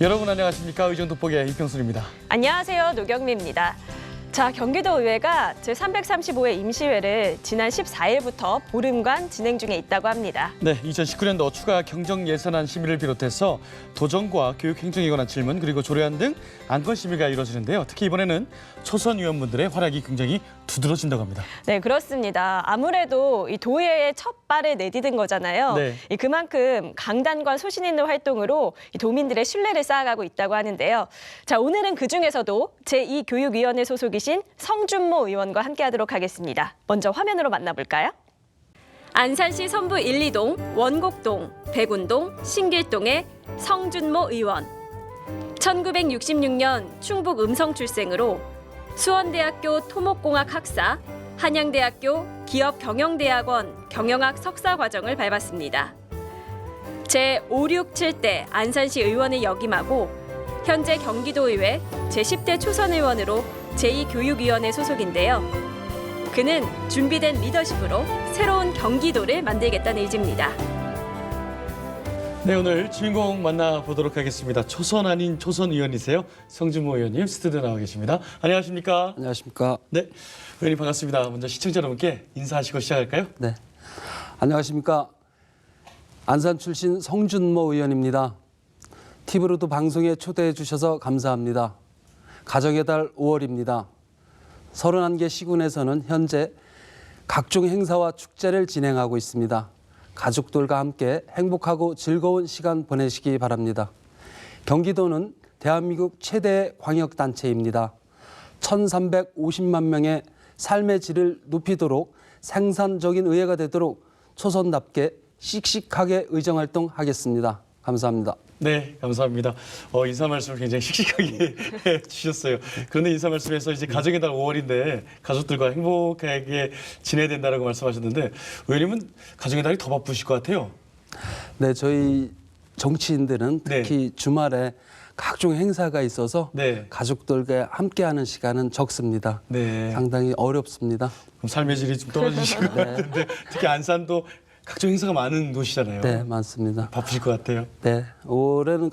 여러분 안녕하십니까? 의정 돋보기의 이평순입니다. 안녕하세요. 노경미입니다. 자, 경기도의회가 제335회 임시회를 지난 14일부터 보름간 진행 중에 있다고 합니다. 네, 2019년도 추가 경정 예산안 심의를 비롯해서 도정과 교육 행정에 관한 질문 그리고 조례안 등 안건 심의가 이루어지는데요. 특히 이번에는 초선 의원분들의 활약이 굉장히 두드러진다고 합니다. 네, 그렇습니다. 아무래도 이 도의회의 첫 발을 내디딘 거잖아요. 네. 그만큼 강단과 소신 있는 활동으로 이 도민들의 신뢰를 쌓아가고 있다고 하는데요. 자, 오늘은 그중에서도 제2교육위원회 소속이신 성준모 의원과 함께하도록 하겠습니다. 먼저 화면으로 만나볼까요? 안산시 선부 1, 2동, 원곡동, 백운동, 신길동의 성준모 의원. 1966년 충북 음성 출생으로 수원대학교 토목공학 학사, 한양대학교 기업경영대학원 경영학 석사 과정을 밟았습니다. 제567대 안산시 의원을 역임하고 현재 경기도의회 제10대 초선 의원으로 제2교육위원회 소속인데요. 그는 준비된 리더십으로 새로운 경기도를 만들겠다는 의지입니다. 네, 오늘 주인공 만나보도록 하겠습니다. 초선 아닌 초선 의원이세요. 성준모 의원님 스튜디오 나와 계십니다. 안녕하십니까? 안녕하십니까? 네, 의원님 반갑습니다. 먼저 시청자 여러분께 인사하시고 시작할까요? 네. 안녕하십니까? 안산 출신 성준모 의원입니다. TV로도 방송에 초대해 주셔서 감사합니다. 가정의 달 5월입니다. 31개 시군에서는 현재 각종 행사와 축제를 진행하고 있습니다. 가족들과 함께 행복하고 즐거운 시간 보내시기 바랍니다. 경기도는 대한민국 최대의 광역단체입니다. 1,350만 명의 삶의 질을 높이도록 생산적인 의회가 되도록 초선답게 씩씩하게 의정활동하겠습니다. 감사합니다. 네, 감사합니다. 인사 말씀을 굉장히 씩씩하게 주셨어요. 그런데 인사 말씀에서 이제 가정의 달 5월인데 가족들과 행복하게 지내야 된다라고 말씀하셨는데 의원님은 가정의 달이 더 바쁘실 것 같아요. 네, 저희 정치인들은 특히 주말에 각종 행사가 있어서 가족들과 함께하는 시간은 적습니다. 네. 상당히 어렵습니다. 그럼 삶의 질이 좀 떨어지실 것 같은데 특히 안산도 각종 행사가 많은 도시잖아요. 네, 많습니다. 바쁘실 것 같아요. 네, 올해는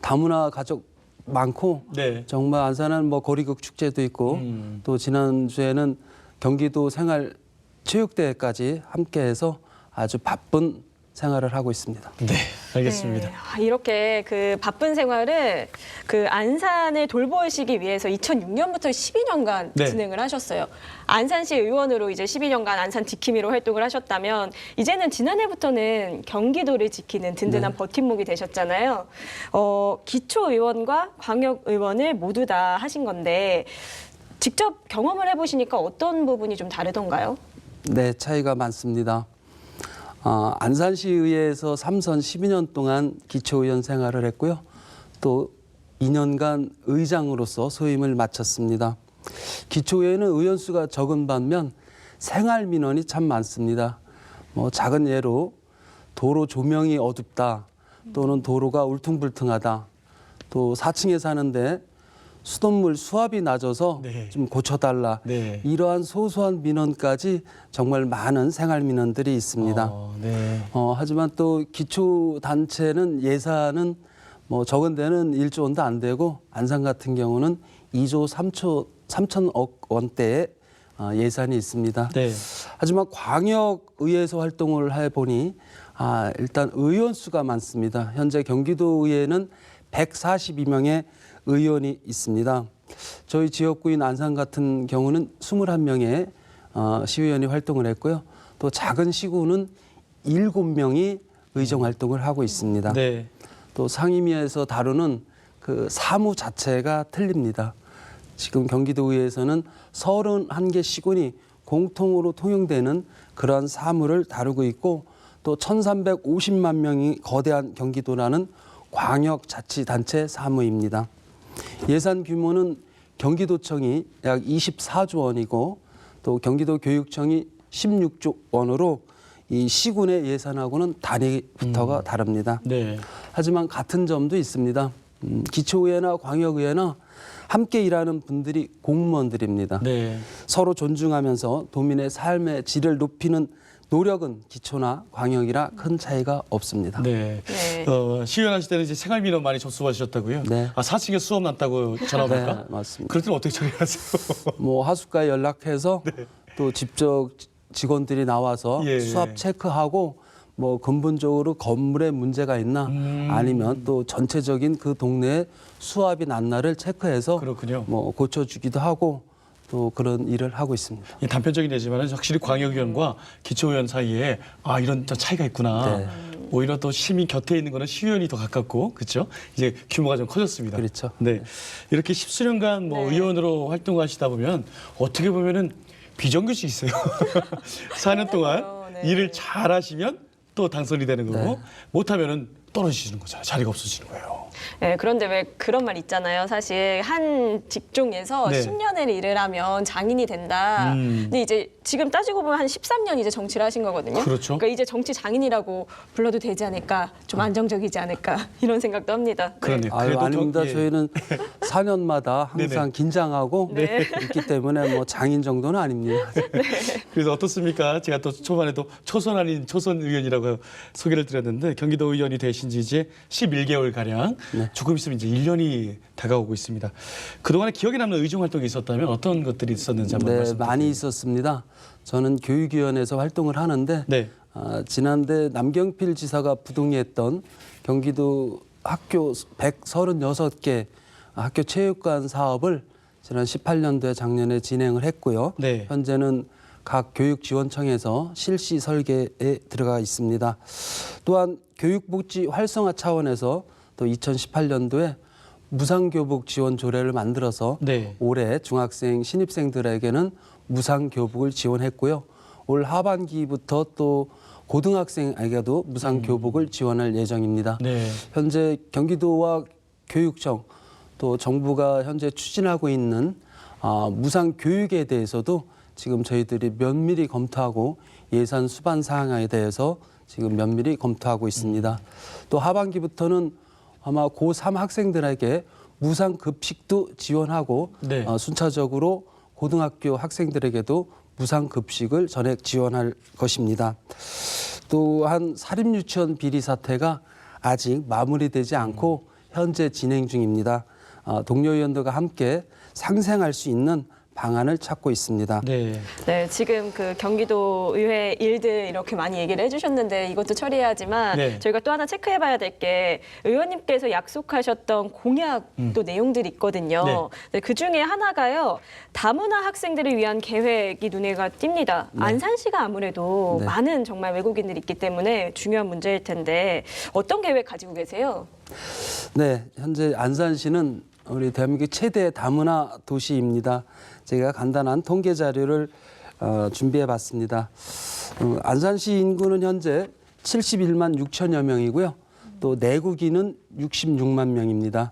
다문화 가족 많고 정말 안산은 뭐 거리극 축제도 있고 또 지난주에는 경기도 생활체육대회까지 함께해서 아주 바쁜 생활을 하고 있습니다. 네, 알겠습니다. 네, 이렇게 그 바쁜 생활을 그 안산을 돌보시기 위해서 2006년부터 12년간 진행을 하셨어요. 안산시 의원으로 이제 12년간 안산 지킴이로 활동을 하셨다면 이제는 지난해부터는 경기도를 지키는 든든한 버팀목이 되셨잖아요. 기초의원과 광역의원을 모두 다 하신 건데 직접 경험을 해보시니까 어떤 부분이 좀 다르던가요? 네, 차이가 많습니다. 안산시의회에서 3선 12년 동안 기초의원 생활을 했고요. 또 2년간 의장으로서 소임을 마쳤습니다. 기초의회는 의원 수가 적은 반면 생활 민원이 참 많습니다. 작은 예로 도로 조명이 어둡다, 또는 도로가 울퉁불퉁하다, 또 4층에 사는데 수돗물 수압이 낮아서 좀 고쳐달라. 이러한 소소한 민원까지 정말 많은 생활 민원들이 있습니다. 하지만 또 기초단체는 예산은 적은 데는 1조 원도 안 되고 안산 같은 경우는 2조 3천억 원대의 예산이 있습니다. 하지만 광역의회에서 활동을 해보니 일단 의원 수가 많습니다. 현재 경기도의회는 142명의 의원이 있습니다. 저희 지역구인 안산 같은 경우는 21명의 시의원이 활동을 했고요. 또 작은 시구는 7명이 의정 활동을 하고 있습니다. 또 상임위에서 다루는 그 사무 자체가 틀립니다. 지금 경기도의회에서는 31개 시군이 공통으로 통용되는 그러한 사무를 다루고 있고 또 1,350만 명이 거대한 경기도라는 광역자치단체 사무입니다. 예산 규모는 경기도청이 약 24조 원이고 또 경기도교육청이 16조 원으로 이 시군의 예산하고는 단위부터가 다릅니다. 하지만 같은 점도 있습니다. 기초의회나 광역의회나 함께 일하는 분들이 공무원들입니다. 서로 존중하면서 도민의 삶의 질을 높이는 노력은 기초나 광역이라 큰 차이가 없습니다. 네. 네. 시의원하실 때는 이제 생활민원 많이 접수하셨다고요? 네. 4층에 수업 났다고 전화 오니까? 네, 맞습니다. 그럴 때는 어떻게 처리하세요? 뭐 하숙과에 연락해서 또 직접 직원들이 나와서 예. 수압 체크하고 뭐 근본적으로 건물에 문제가 있나 아니면 또 전체적인 그 동네의 수압이 났나를 체크해서 그렇군요. 뭐 고쳐주기도 하고 또 그런 일을 하고 있습니다. 예, 단편적인 예지만 확실히 광역의원과 기초의원 사이에 이런 차이가 있구나. 네. 오히려 또 시민 곁에 있는 거는 시의원이 더 가깝고 그렇죠. 이제 규모가 좀 커졌습니다. 그렇죠. 네, 이렇게 10수년간 뭐 네. 의원으로 활동하시다 보면 어떻게 보면은 비정규직 있어요. 4년 동안 네. 일을 잘하시면 또 당선이 되는 거고 네. 못하면은 떨어지시는 거잖아요. 자리가 없어지는 거예요. 네, 그런데 왜 그런 말 있잖아요. 사실 한 직종에서 네. 10년을 일을 하면 장인이 된다. 근데 이제 지금 따지고 보면 한 13년 이제 정치를 하신 거거든요. 그렇죠. 그러니까 이제 정치 장인이라고 불러도 되지 않을까, 좀 안정적이지 않을까 이런 생각도 합니다. 네. 그러네요. 아유, 그래도 아닙니다. 더, 예. 저희는 4년마다 항상 네네. 긴장하고 네. 있기 때문에 뭐 장인 정도는 아닙니다. 그래서 어떻습니까? 제가 또 초반에도 초선 아닌 초선 의원이라고 소개를 드렸는데 경기도 의원이 되신 지 이제 11개월 가량 조금 있으면 이제 1년이 다가오고 있습니다. 그동안에 기억에 남는 의정 활동이 있었다면 어떤 것들이 있었는지 한번 네, 말씀드릴게요. 많이 있었습니다. 저는 교육위원회에서 활동을 하는데 네. 지난해 남경필 지사가 부동의했던 경기도 학교 136개 학교 체육관 사업을 지난 18년도에 작년에 진행을 했고요. 네. 현재는 각 교육지원청에서 실시 설계에 들어가 있습니다. 또한 교육복지 활성화 차원에서 또 2018년도에 무상교복 지원 조례를 만들어서 네. 올해 중학생 신입생들에게는 무상교복을 지원했고요. 올 하반기부터 또 고등학생에게도 무상교복을 지원할 예정입니다. 네. 현재 경기도와 교육청 또 정부가 현재 추진하고 있는 무상교육에 대해서도 지금 저희들이 면밀히 검토하고 예산 수반 사항에 대해서 지금 면밀히 검토하고 있습니다. 또 하반기부터는 아마 고3 학생들에게 무상급식도 지원하고 네. 순차적으로 고등학교 학생들에게도 무상급식을 전액 지원할 것입니다. 또한 사립유치원 비리 사태가 아직 마무리되지 않고 현재 진행 중입니다. 동료 의원들과 함께 상생할 수 있는 방안을 찾고 있습니다. 네. 네, 지금 그 경기도 의회 일들 이렇게 많이 얘기를 해주셨는데 이것도 처리해야지만 네. 저희가 또 하나 체크해봐야 될 게 의원님께서 약속하셨던 공약 또 내용들이 있거든요. 네. 네, 그 중에 하나가요. 다문화 학생들을 위한 계획이 눈에 띕니다. 안산시가 아무래도 네. 많은 정말 외국인들이 있기 때문에 중요한 문제일 텐데 어떤 계획 가지고 계세요? 네, 현재 안산시는 우리 대한민국 최대 다문화 도시입니다. 제가 간단한 통계 자료를 준비해 봤습니다. 안산시 인구는 현재 71만 6천여 명이고요. 또 내국인은 66만 명입니다.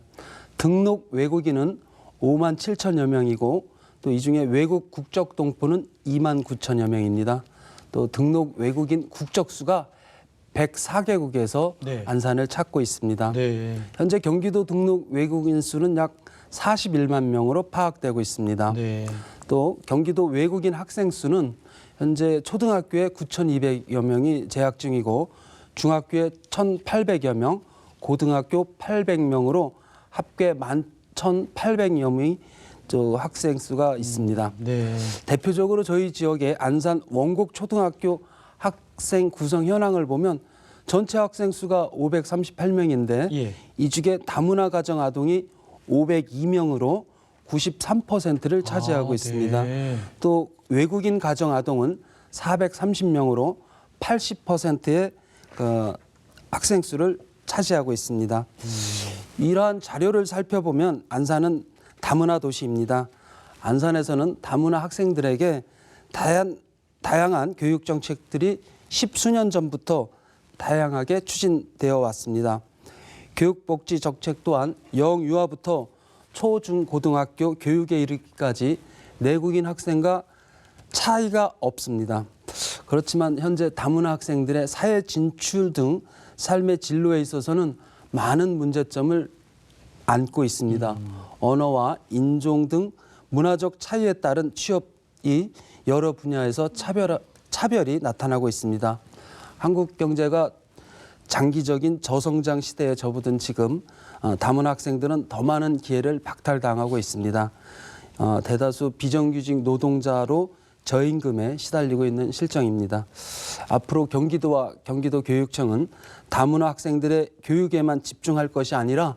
등록 외국인은 5만 7천여 명이고 또 이 중에 외국 국적 동포는 2만 9천여 명입니다. 또 등록 외국인 국적 수가 104개국에서 네. 안산을 찾고 있습니다. 네. 현재 경기도 등록 외국인 수는 약 41만 명으로 파악되고 있습니다. 네. 또 경기도 외국인 학생 수는 현재 초등학교에 9,200여 명이 재학 중이고 중학교에 1,800여 명, 고등학교 800명으로 합계 11,800여 명이 학생 수가 있습니다. 네. 대표적으로 저희 지역의 안산 원곡 초등학교 학생 구성 현황을 보면 전체 학생 수가 538명인데 예. 이 중에 다문화 가정 아동이 502명으로 93%를 차지하고 있습니다. 네. 또 외국인 가정 아동은 430명으로 80%의 학생 수를 차지하고 있습니다. 이러한 자료를 살펴보면 안산은 다문화 도시입니다. 안산에서는 다문화 학생들에게 다양한 교육 정책들이 10수년 전부터 다양하게 추진되어 왔습니다. 교육복지 정책 또한 영유아부터 초, 중, 고등학교 교육에 이르기까지 내국인 학생과 차이가 없습니다. 그렇지만 현재 다문화 학생들의 사회 진출 등 삶의 진로에 있어서는 많은 문제점을 안고 있습니다. 언어와 인종 등 문화적 차이에 따른 취업이 여러 분야에서 차별이 나타나고 있습니다. 한국 경제가 장기적인 저성장 시대에 접어든 지금 다문화 학생들은 더 많은 기회를 박탈당하고 있습니다. 대다수 비정규직 노동자로 저임금에 시달리고 있는 실정입니다. 앞으로 경기도와 경기도교육청은 다문화 학생들의 교육에만 집중할 것이 아니라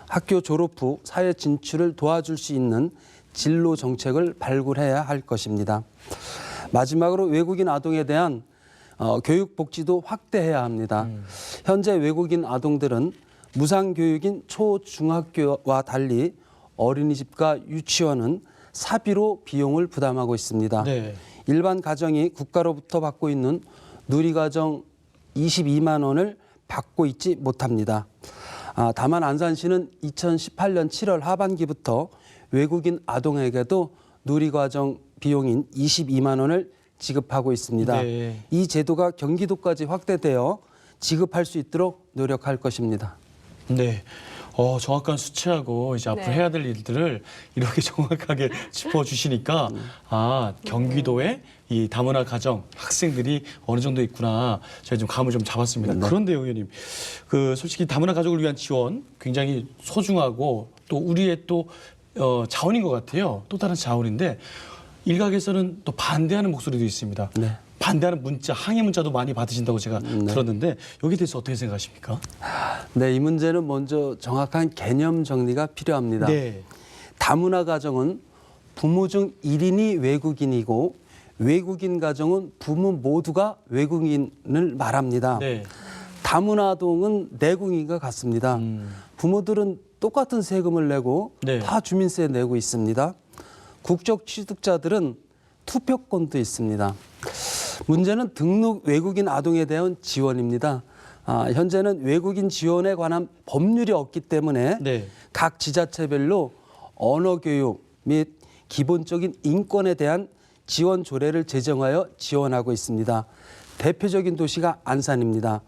학교 졸업 후 사회 진출을 도와줄 수 있는 진로 정책을 발굴해야 할 것입니다. 마지막으로 외국인 아동에 대한 교육 복지도 확대해야 합니다. 현재 외국인 아동들은 무상교육인 초, 중학교와 달리 어린이집과 유치원은 사비로 비용을 부담하고 있습니다. 네. 일반 가정이 국가로부터 받고 있는 누리과정 22만 원을 받고 있지 못합니다. 다만 안산시는 2018년 7월 하반기부터 외국인 아동에게도 누리과정 비용인 22만 원을 지급하고 있습니다. 네. 이 제도가 경기도까지 확대되어 지급할 수 있도록 노력할 것입니다. 네. 정확한 수치하고 이제 앞으로 네. 해야 될 일들을 이렇게 정확하게 짚어주시니까 경기도에 이 다문화 가정 학생들이 어느 정도 있구나 제가 좀 감을 좀 잡았습니다. 네. 그런데 의원님, 솔직히 다문화 가족을 위한 지원 굉장히 소중하고 또 우리의 또 자원인 것 같아요. 또 다른 자원인데 일각에서는 또 반대하는 목소리도 있습니다. 네. 반대하는 문자, 항의 문자도 많이 받으신다고 제가 들었는데 여기에 대해서 어떻게 생각하십니까? 네, 이 문제는 먼저 정확한 개념 정리가 필요합니다. 네. 다문화 가정은 부모 중 1인이 외국인이고 외국인 가정은 부모 모두가 외국인을 말합니다. 네. 다문화 아동은 내국인과 같습니다. 부모들은 똑같은 세금을 내고 네. 다 주민세 내고 있습니다. 국적 취득자들은 투표권도 있습니다. 문제는 등록 외국인 아동에 대한 지원입니다. 현재는 외국인 지원에 관한 법률이 없기 때문에 네. 각 지자체별로 언어 교육 및 기본적인 인권에 대한 지원 조례를 제정하여 지원하고 있습니다. 대표적인 도시가 안산입니다.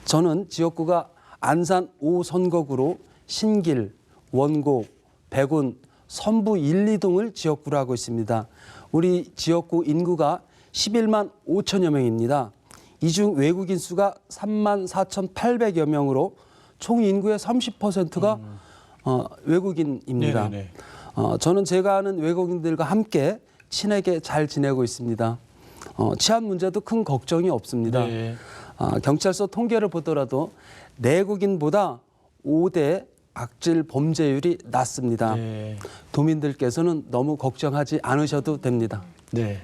저는 지역구가 안산 5선거구로 신길, 원곡, 백운, 선부 1, 2동을 지역구로 하고 있습니다. 우리 지역구 인구가 11만 5천여 명입니다. 이 중 외국인 수가 3만 4,800여 명으로 총 인구의 30%가 외국인입니다. 네네네. 저는 제가 아는 외국인들과 함께 친하게 잘 지내고 있습니다. 치안 문제도 큰 걱정이 없습니다. 네. 경찰서 통계를 보더라도 내국인보다 5대 악질 범죄율이 낮습니다. 네. 도민들께서는 너무 걱정하지 않으셔도 됩니다. 네.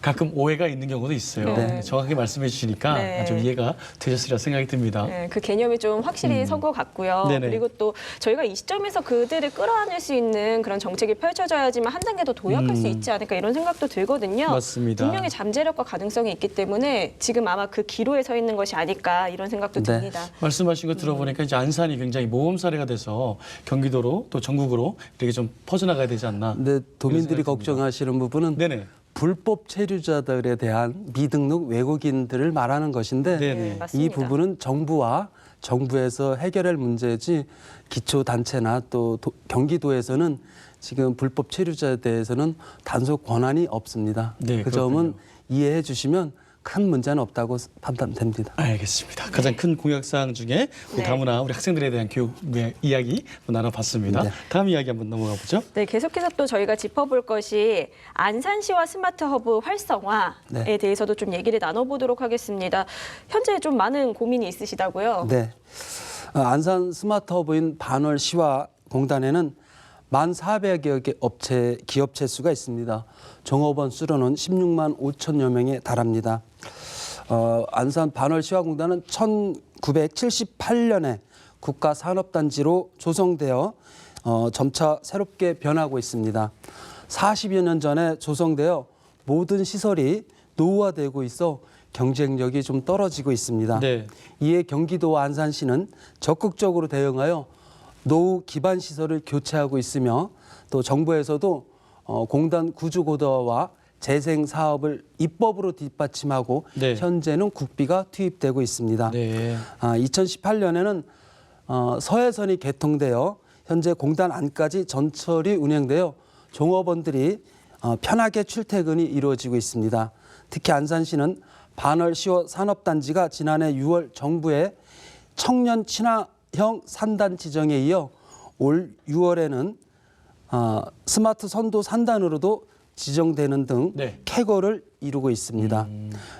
가끔 오해가 있는 경우도 있어요. 네. 정확하게 말씀해 주시니까 네. 좀 이해가 되셨으리라 생각이 듭니다. 네, 그 개념이 좀 확실히 선 것 같고요. 네네. 그리고 또 저희가 이 시점에서 그들을 끌어안을 수 있는 그런 정책이 펼쳐져야지만 한 단계 더 도약할 수 있지 않을까 이런 생각도 들거든요. 맞습니다. 분명히 잠재력과 가능성이 있기 때문에 지금 아마 그 기로에 서 있는 것이 아닐까 이런 생각도 네. 듭니다. 말씀하신 거 들어보니까 이제 안산이 굉장히 모범 사례가 돼서 경기도로 또 전국으로 이렇게 좀 퍼져나가야 되지 않나. 근데 도민들이 생각이 듭니다. 걱정하시는 부분은 네네. 불법 체류자들에 대한 미등록 외국인들을 말하는 것인데 네네. 맞습니다. 이 부분은 정부에서 해결할 문제지 기초단체나 또 경기도에서는 지금 불법 체류자에 대해서는 단속 권한이 없습니다. 네, 그 그렇군요. 점은 이해해 주시면 큰 문제는 없다고 판단됩니다. 알겠습니다. 가장 큰 공약사항 중에 우리 네. 다문화 우리 학생들에 대한 교육 이야기 나눠봤습니다. 네. 다음 이야기 한번 넘어가 보죠. 네, 계속해서 또 저희가 짚어볼 것이 안산시와 스마트 허브 활성화에 네. 대해서도 좀 얘기를 나눠보도록 하겠습니다. 현재 좀 많은 고민이 있으시다고요? 네. 안산 스마트허브인 반월시와 공단에는 1,400여 개 기업체 수가 있습니다. 종업원 수로는 16만 5천여 명에 달합니다. 안산 반월시화공단은 1978년에 국가산업단지로 조성되어 점차 새롭게 변하고 있습니다. 40여 년 전에 조성되어 모든 시설이 노후화되고 있어 경쟁력이 좀 떨어지고 있습니다. 네. 이에 경기도와 안산시는 적극적으로 대응하여 노후 기반 시설을 교체하고 있으며 또 정부에서도 공단 구조고도화와 재생 사업을 입법으로 뒷받침하고 네. 현재는 국비가 투입되고 있습니다. 네. 2018년에는 서해선이 개통되어 현재 공단 안까지 전철이 운행되어 종업원들이 편하게 출퇴근이 이루어지고 있습니다. 특히 안산시는 반월시효 산업단지가 지난해 6월 정부의 청년 친화형 산단 지정에 이어 올 6월에는 스마트 선도 산단으로도 지정되는 등 네. 쾌거를 이루고 있습니다.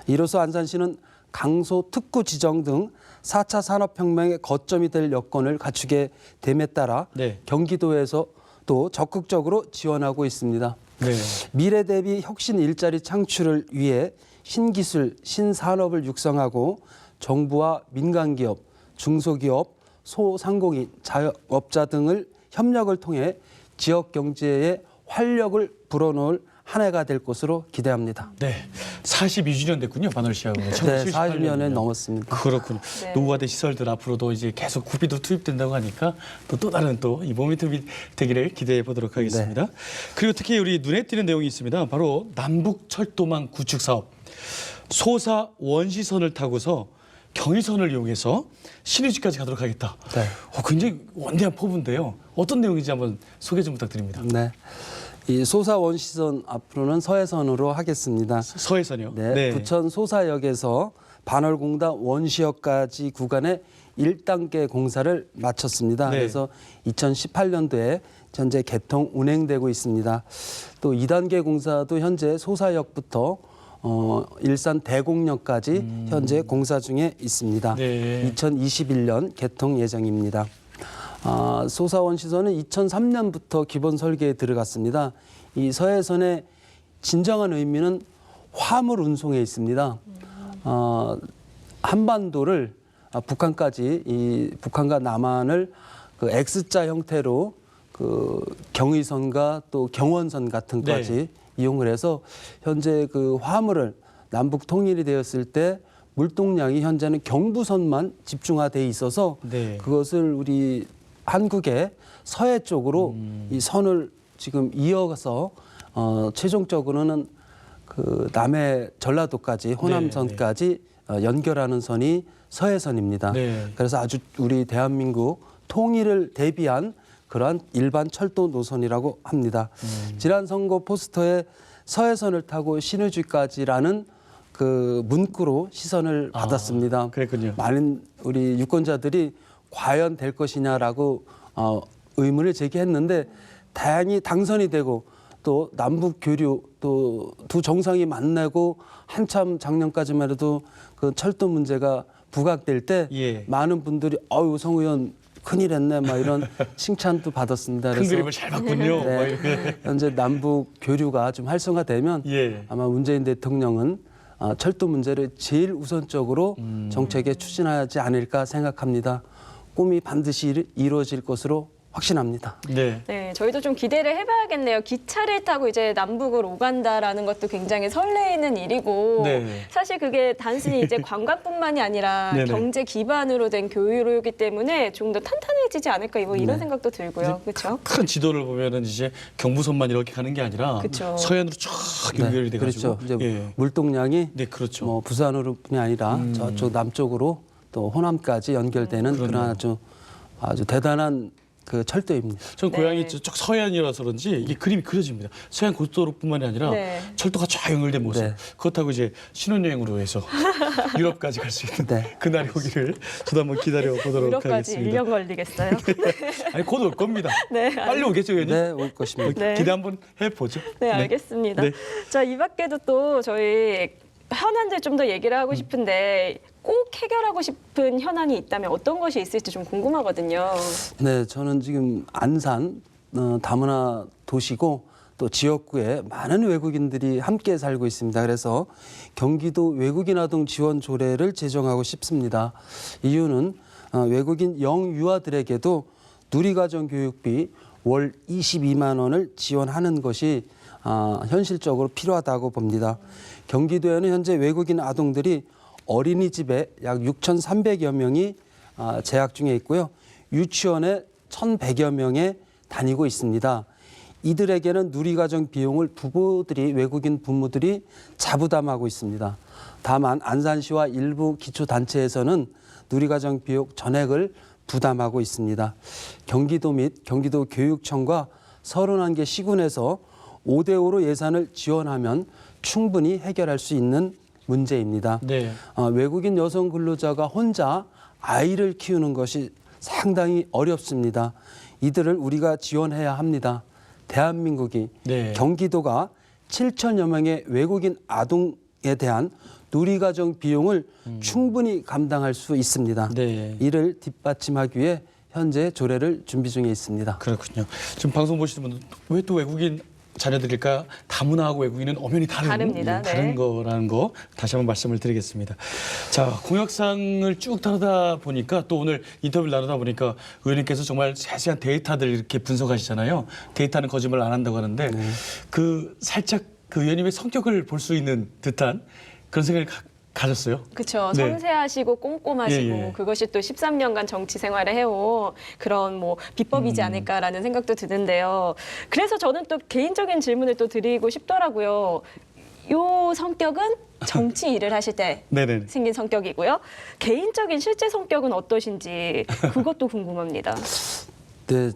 이로써 안산시는 강소 특구 지정 등 4차 산업혁명의 거점이 될 여건을 갖추게 됨에 따라 네. 경기도에서 또 적극적으로 지원하고 있습니다. 네. 미래 대비 혁신 일자리 창출을 위해 신기술, 신산업을 육성하고 정부와 민간기업, 중소기업, 소상공인, 자영업자 등을 협력을 통해 지역 경제에 활력을 불어넣을 한 해가 될 것으로 기대합니다. 네. 42주년 됐군요. 반월시하고. 네, 40년에 넘었습니다. 그렇군요. 네. 노후화된 시설들 앞으로도 이제 계속 구비도 투입된다고 하니까 또 다른 또 이 모멘텀이 되기를 기대해 보도록 하겠습니다. 그리고 특히 우리 눈에 띄는 내용이 있습니다. 바로 남북 철도망 구축 사업. 소사 원시선을 타고서 경의선을 이용해서 신의주까지 가도록 하겠다. 네. 굉장히 원대한 포부인데요. 어떤 내용인지 한번 소개 좀 부탁드립니다. 네. 이 소사 원시선 앞으로는 서해선으로 하겠습니다. 서해선이요. 네, 부천 소사역에서 반월공단 원시역까지 구간의 1단계 공사를 마쳤습니다. 네. 그래서 2018년도에 현재 개통 운행되고 있습니다. 또 2단계 공사도 현재 소사역부터 일산 대곡역까지 현재 공사 중에 있습니다. 네. 2021년 개통 예정입니다. 소사원시선은 2003년부터 기본 설계에 들어갔습니다. 이 서해선의 진정한 의미는 화물 운송에 있습니다. 한반도를 북한까지 이 북한과 남한을 그 X자 형태로 그 경의선과 또 경원선 같은 것까지 네. 이용을 해서 현재 그 화물을 남북 통일이 되었을 때 물동량이 현재는 경부선만 집중화돼 있어서 네. 그것을 우리 한국의 서해 쪽으로 이 선을 지금 이어서 최종적으로는 그 남해 전라도까지 호남선까지 연결하는 선이 서해선입니다. 네. 그래서 아주 우리 대한민국 통일을 대비한 그러한 일반 철도 노선이라고 합니다. 지난 선거 포스터에 서해선을 타고 신의주까지라는 그 문구로 시선을 받았습니다. 그랬군요. 많은 우리 유권자들이 과연 될 것이냐라고 의문을 제기했는데 다행히 당선이 되고 또 남북 교류 또 두 정상이 만나고 한참 작년까지만 해도 그 철도 문제가 부각될 때 예. 많은 분들이 어유 성 의원 큰일 했네 막 이런 칭찬도 받았습니다. 큰 그림을 잘 봤군요. 막 이렇게. 네, 현재 남북 교류가 좀 활성화되면 예. 아마 문재인 대통령은 철도 문제를 제일 우선적으로 정책에 추진하지 않을까 생각합니다. 꿈이 반드시 이루어질 것으로 확신합니다. 네. 네, 저희도 좀 기대를 해봐야겠네요. 기차를 타고 이제 남북을 오간다라는 것도 굉장히 설레이는 일이고 네. 사실 그게 단순히 이제 관광뿐만이 아니라 네네. 경제 기반으로 된 교류이기 때문에 좀 더 탄탄해지지 않을까 이런 네. 생각도 들고요. 그렇죠? 큰 지도를 보면은 이제 경부선만 이렇게 가는 게 아니라 그쵸. 서해안으로 쫙 연결이 돼가지고. 그렇죠. 이제 예. 물동량이 네, 그렇죠. 뭐 부산으로뿐이 아니라 저쪽 남쪽으로 또 호남까지 연결되는 그런 그러네요. 아주 대단한 그 철도입니다. 전 네. 고향이 저쪽 서해안이라서 그런지 이게 그림이 그려집니다. 서해안 고속도로뿐만이 아니라 네. 철도가 쫙 연결된 모습. 네. 그렇다고 이제 신혼여행으로 해서 유럽까지 갈 수 있는 네. 그날이 오기를 저도 한번 기다려 보도록 유럽까지 하겠습니다. 1년 걸리겠어요. 아니 곧 올 겁니다. 네, 빨리 오겠죠, 의원님? 네, 올 것입니다. 네. 기대 한번 해보죠. 네, 알겠습니다. 네. 자, 이 밖에도 또 저희 현안들 좀 더 얘기를 하고 싶은데 꼭 해결하고 싶은 현안이 있다면 어떤 것이 있을지 좀 궁금하거든요. 네, 저는 지금 안산 다문화 도시고 또 지역구에 많은 외국인들이 함께 살고 있습니다. 그래서 경기도 외국인 아동 지원 조례를 제정하고 싶습니다. 이유는 외국인 영유아들에게도 누리과정 교육비 월 22만 원을 지원하는 것이 현실적으로 필요하다고 봅니다. 경기도에는 현재 외국인 아동들이 어린이집에 약 6,300여 명이 재학 중에 있고요. 유치원에 1,100여 명에 다니고 있습니다. 이들에게는 누리과정 비용을 부모들이 외국인 부모들이 자부담하고 있습니다. 다만 안산시와 일부 기초단체에서는 누리과정 비용 전액을 부담하고 있습니다. 경기도 및 경기도 교육청과 31개 시군에서 5대5로 예산을 지원하면 충분히 해결할 수 있는 문제입니다. 네. 외국인 여성 근로자가 혼자 아이를 키우는 것이 상당히 어렵습니다. 이들을 우리가 지원해야 합니다. 대한민국이 네. 경기도가 7천여 명의 외국인 아동에 대한 누리과정 비용을 충분히 감당할 수 있습니다. 네. 이를 뒷받침하기 위해 현재 조례를 준비 중에 있습니다. 그렇군요. 지금 방송 보시는 분들 왜 또 외국인 자녀들일까? 다문화하고 외국인은 엄연히 다릅니다. 다른 네. 거라는 거 다시 한번 말씀을 드리겠습니다. 자, 공약상을 쭉 다루다 보니까 또 오늘 인터뷰를 나누다 보니까 의원님께서 정말 세세한 데이터들 이렇게 분석하시잖아요. 데이터는 거짓말 안 한다고 하는데 그 살짝 그 의원님의 성격을 볼 수 있는 듯한 그런 생각을 가졌어요. 그렇죠. 네. 섬세하시고 꼼꼼하시고 예, 예. 그것이 또 13년간 정치 생활을 해온 그런 뭐 비법이지 않을까라는 생각도 드는데요. 그래서 저는 또 개인적인 질문을 또 드리고 싶더라고요. 요 성격은 정치 일을 하실 때 네네. 생긴 성격이고요. 개인적인 실제 성격은 어떠신지 그것도 궁금합니다. 네,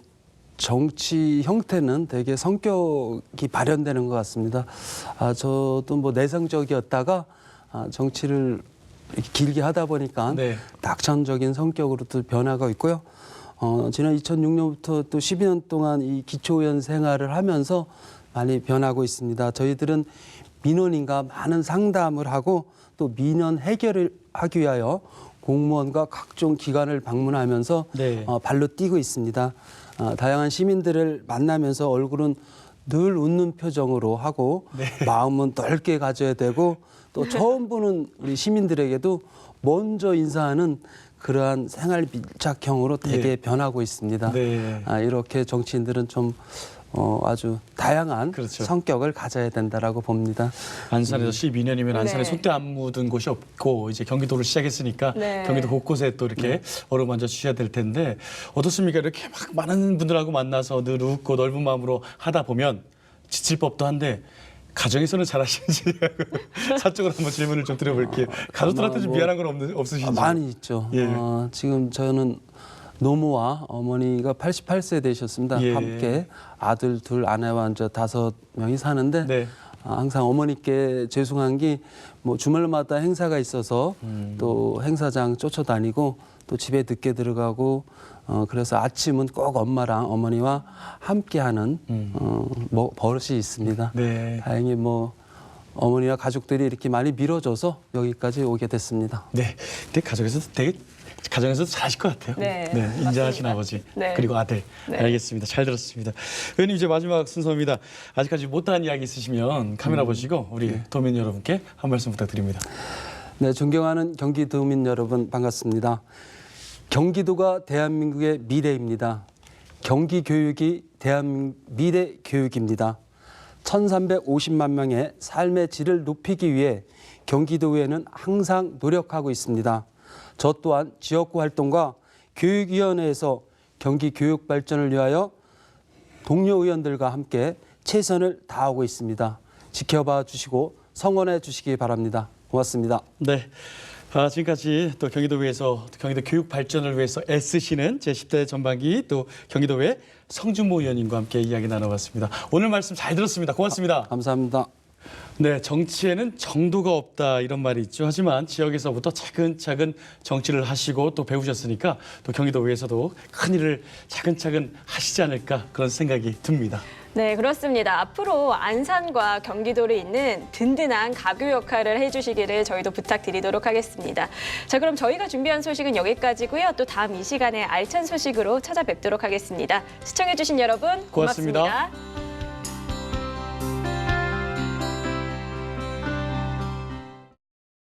정치 형태는 되게 성격이 발현되는 것 같습니다. 저도 뭐 내성적이었다가 정치를 이렇게 길게 하다 보니까 네. 낙천적인 성격으로 또 변화가 있고요. 지난 2006년부터 또 12년 동안 이 기초의원 생활을 하면서 많이 변하고 있습니다. 저희들은 민원인과 많은 상담을 하고 또 민원 해결을 하기 위하여 공무원과 각종 기관을 방문하면서 네. 발로 뛰고 있습니다. 다양한 시민들을 만나면서 얼굴은 늘 웃는 표정으로 하고 마음은 넓게 가져야 되고 또 처음 보는 우리 시민들에게도 먼저 인사하는 그러한 생활 밀착형으로 되게 변하고 있습니다. 네. 이렇게 정치인들은 좀 아주 다양한 그렇죠. 성격을 가져야 된다라고 봅니다. 안산에서 12년이면 안산에 네. 손때 안 묻은 곳이 없고 이제 경기도를 시작했으니까 네. 경기도 곳곳에 또 이렇게 어루만져 주셔야 될 텐데 어떻습니까? 이렇게 막 많은 분들하고 만나서 늘 웃고 넓은 마음으로 하다 보면 지칠 법도 한데 가정에서는 잘하시는지 사적으로 한번 질문을 좀 드려볼게요. 가족들한테 좀 미안한 건 없으신지? 많이 있죠. 예. 지금 저는 노모와 어머니가 88세 되셨습니다. 예. 함께 아들 둘, 아내와 이제 5명이 사는데 네. 항상 어머니께 죄송한 게 뭐 주말마다 행사가 있어서 또 행사장 쫓아다니고 또 집에 늦게 들어가고 그래서 아침은 꼭 엄마랑 어머니와 함께하는 뭐 버릇이 있습니다. 네. 다행히 뭐 어머니와 가족들이 이렇게 많이 밀어줘서 여기까지 오게 됐습니다. 네. 근데 가정에서도 잘하실 것 같아요. 네, 인자하신 맞습니다. 아버지 네. 그리고 아들. 네. 알겠습니다. 잘 들었습니다. 의원님 이제 마지막 순서입니다. 아직까지 못다한 이야기 있으시면 카메라 보시고 우리 도민 여러분께 한 말씀 부탁드립니다. 네, 존경하는 경기도민 여러분 반갑습니다. 경기도가 대한민국의 미래입니다. 경기 교육이 대한민국 미래 교육입니다. 1,350만 명의 삶의 질을 높이기 위해 경기도의회는 항상 노력하고 있습니다. 저 또한 지역구 활동과 교육위원회에서 경기 교육 발전을 위하여 동료 의원들과 함께 최선을 다하고 있습니다. 지켜봐 주시고 성원해 주시기 바랍니다. 고맙습니다. 네. 지금까지 또 경기도의회에서 경기도 교육 발전을 위해서 애쓰시는 제10대 전반기 또 경기도의회 성준모 의원님과 함께 이야기 나눠봤습니다. 오늘 말씀 잘 들었습니다. 고맙습니다. 감사합니다. 네, 정치에는 정도가 없다 이런 말이 있죠. 하지만 지역에서부터 차근차근 정치를 하시고 또 배우셨으니까 또 경기도의회에서도 큰 일을 차근차근 하시지 않을까 그런 생각이 듭니다. 네, 그렇습니다. 앞으로 안산과 경기도를 잇는 든든한 가교 역할을 해주시기를 저희도 부탁드리도록 하겠습니다. 자, 그럼 저희가 준비한 소식은 여기까지고요. 또 다음 이 시간에 알찬 소식으로 찾아뵙도록 하겠습니다. 시청해주신 여러분 고맙습니다. 고맙습니다.